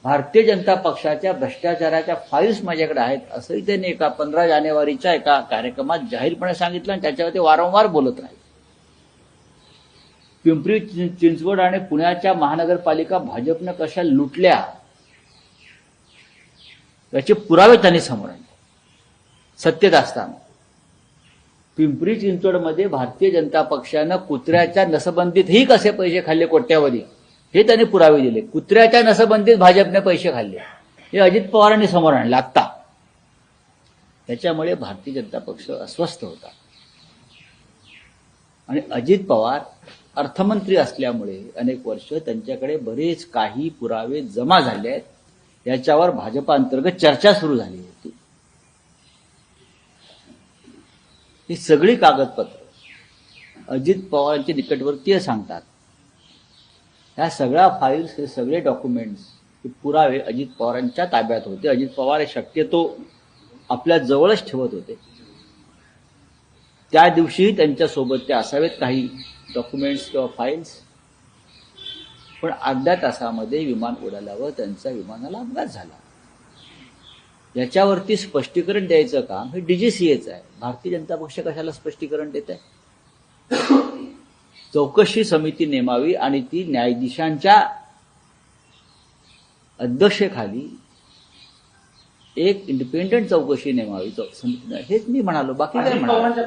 भारतीय जनता पक्षाच्या भ्रष्टाचाराच्या फाईल्स माझ्याकडे आहेत, असंही त्यांनी एका 15 जानेवारीच्या एका कार्यक्रमात जाहीरपणे सांगितलं आणि त्याच्यावर ते वारंवार बोलत राहिले. पिंपरी चिंचवड आणि पुण्याच्या महानगरपालिका भाजपनं कशा लुटल्या याचे पुरावे त्यांनी समोर आणले. सत्तेत असताना पिंपरी चिंचवडमध्ये भारतीय जनता पक्षानं कुत्र्याच्या नसबंदीतही कसे पैसे खाल्ले कोट्यावधी, हे त्यांनी पुरावे दिले. कुत्र्याच्या नसबंदीत भाजपने पैसे खाल्ले हे अजित पवारांनी समोर आणलं आत्ता. त्याच्यामुळे भारतीय जनता पक्ष अस्वस्थ होता आणि अजित पवार अर्थमंत्री असल्यामुळे अनेक वर्ष त्यांच्याकडे बरेच काही पुरावे जमा झाले आहेत. याच्यावर भाजपा अंतर्गत चर्चा सुरू झाली होती. ही सगळी कागदपत्र अजित पवारांचे निकटवर्तीय सांगतात. ह्या सगळ्या फाईल्स, हे सगळे डॉक्युमेंट्स, हे पुरावे अजित पवारांच्या ताब्यात होते. अजित पवार हे शक्यतो आपल्या जवळच ठेवत होते. त्या दिवशीही त्यांच्यासोबत ते असावेत काही डॉक्युमेंट्स किंवा फाईल्स. पण अर्ध्या तासामध्ये विमान उडाल्यावर त्यांचा विमानाला अपघात झाला. याच्यावरती स्पष्टीकरण द्यायचं काम हे डीजीसीएचं आहे. भारतीय जनता पक्ष कशाला स्पष्टीकरण देत आहे? चौकशी समिती नेमावी आणि ती न्यायाधीशांच्या अध्यक्षतेखाली एक इंडिपेंडंट चौकशी नेमावी समिती. हेच मी म्हणालो, बाकी काय म्हणालो.